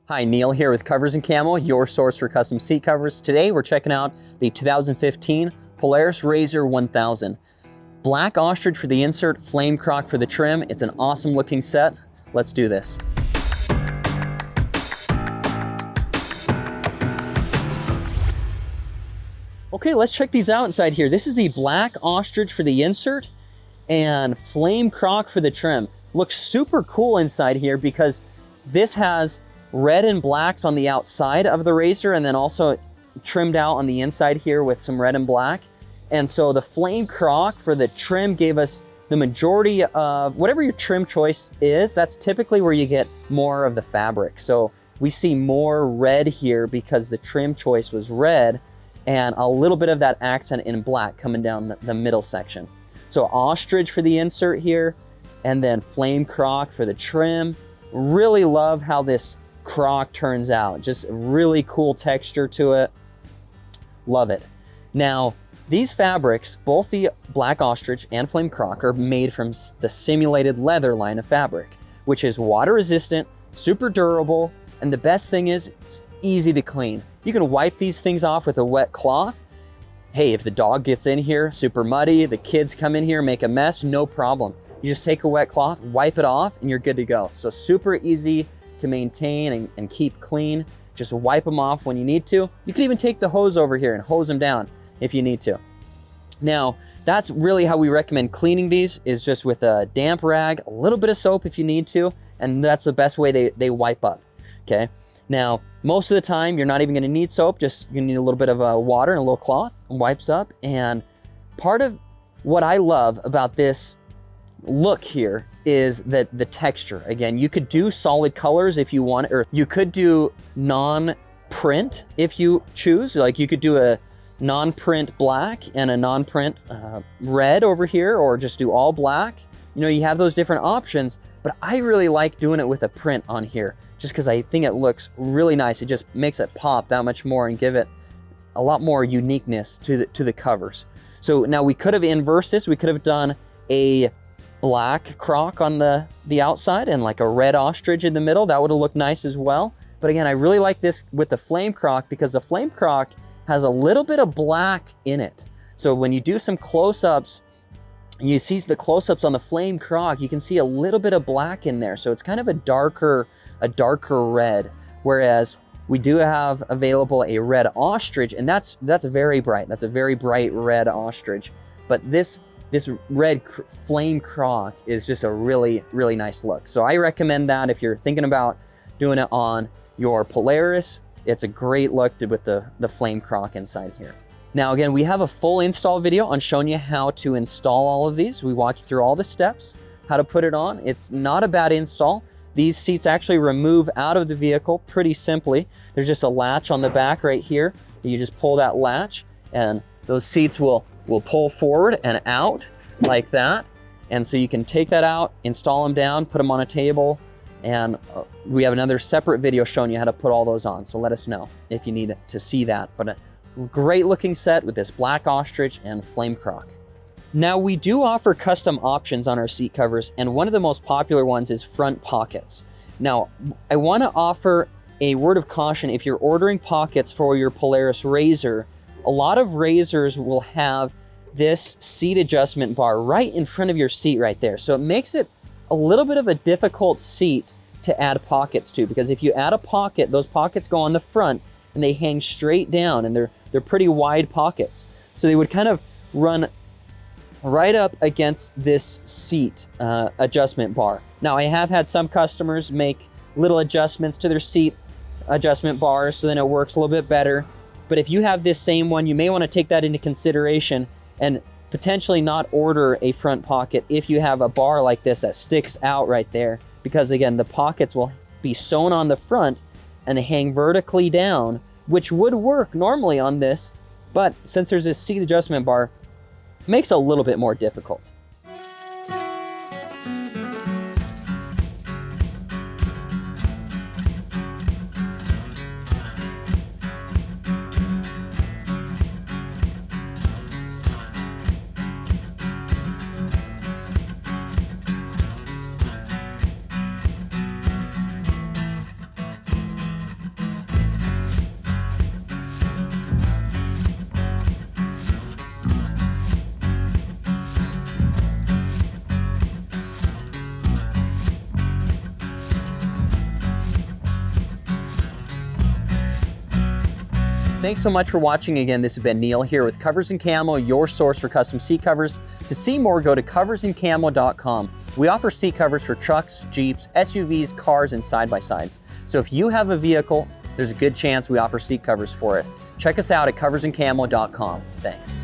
Hi, Neil here with Covers Camo, your source for custom seat covers. Today we're checking out the 2015 Polaris RZR 1000. Black ostrich for the insert, flame croc for the trim. It's an awesome looking set. Let's do this. Okay, let's check these out inside here. This is the black ostrich for the insert and flame croc for the trim. Looks super cool inside here because this has red and blacks on the outside of the RZR and then also trimmed out on the inside here with some red and black. And so the flame croc for the trim gave us the majority of whatever your trim choice is. That's typically where you get more of the fabric. So we see more red here because the trim choice was red and a little bit of that accent in black coming down the middle section. So ostrich for the insert here and then flame croc for the trim. Really love how this croc turns out. Just really cool texture to it. Love it. Now, these fabrics, both the black ostrich and flame croc, are made from the simulated leather line of fabric, which is water resistant, super durable, and the best thing is it's easy to clean. You can wipe these things off with a wet cloth. Hey, if the dog gets in here super muddy, the kids come in here, make a mess, no problem. You just take a wet cloth, wipe it off, and you're good to go. So super easy to maintain and keep clean. Just wipe them off when you need to. You can even take the hose over here and hose them down if you need to. Now, that's really how we recommend cleaning these, is just with a damp rag, a little bit of soap if you need to, and that's the best way they wipe up, okay? Now, most of the time, you're not even gonna need soap, just you need a little bit of water and a little cloth, and wipes up. And part of what I love about this look here is that the texture. Again, you could do solid colors if you want, or you could do non-print if you choose. Like you could do a non-print black and a non-print red over here, or just do all black. You know, you have those different options, but I really like doing it with a print on here just because I think it looks really nice. It just makes it pop that much more and give it a lot more uniqueness to the covers. So now we could have inversed this. We could have done a black croc on the outside and like a red ostrich in the middle. That would have looked nice as well. But again, I really like this with the flame croc because the flame croc has a little bit of black in it. So when you do some close-ups, you see the close-ups on the flame croc, you can see a little bit of black in there. So it's kind of a darker red. Whereas we do have available a red ostrich, and that's very bright. That's a very bright red ostrich. But this red flame croc is just a really, really nice look. So I recommend that if you're thinking about doing it on your Polaris. It's a great look with the flame croc inside here. Now again, we have a full install video on showing you how to install all of these. We walk you through all the steps, how to put it on. It's not a bad install. These seats actually remove out of the vehicle pretty simply. There's just a latch on the back right here. You just pull that latch and those seats will pull forward and out like that. And so you can take that out, install them down, put them on a table, and we have another separate video showing you how to put all those on. So let us know if you need to see that. But a great looking set with this black ostrich and flame croc. Now we do offer custom options on our seat covers, and one of the most popular ones is front pockets. Now, I want to offer a word of caution. If you're ordering pockets for your Polaris RZR, a lot of RZRs will have this seat adjustment bar right in front of your seat right there. So it makes it a little bit of a difficult seat to add pockets to, because if you add a pocket, those pockets go on the front and they hang straight down, and they're pretty wide pockets. So they would kind of run right up against this seat adjustment bar. Now I have had some customers make little adjustments to their seat adjustment bars so then it works a little bit better. But if you have this same one, you may want to take that into consideration and potentially not order a front pocket if you have a bar like this that sticks out right there, because again, the pockets will be sewn on the front and they hang vertically down, which would work normally on this, but since there's this seat adjustment bar, it makes it a little bit more difficult. Thanks so much for watching again. This has been Neil here with Covers and Camo, your source for custom seat covers. To see more, go to coversandcamo.com. We offer seat covers for trucks, Jeeps, SUVs, cars, and side-by-sides. So if you have a vehicle, there's a good chance we offer seat covers for it. Check us out at coversandcamo.com. Thanks.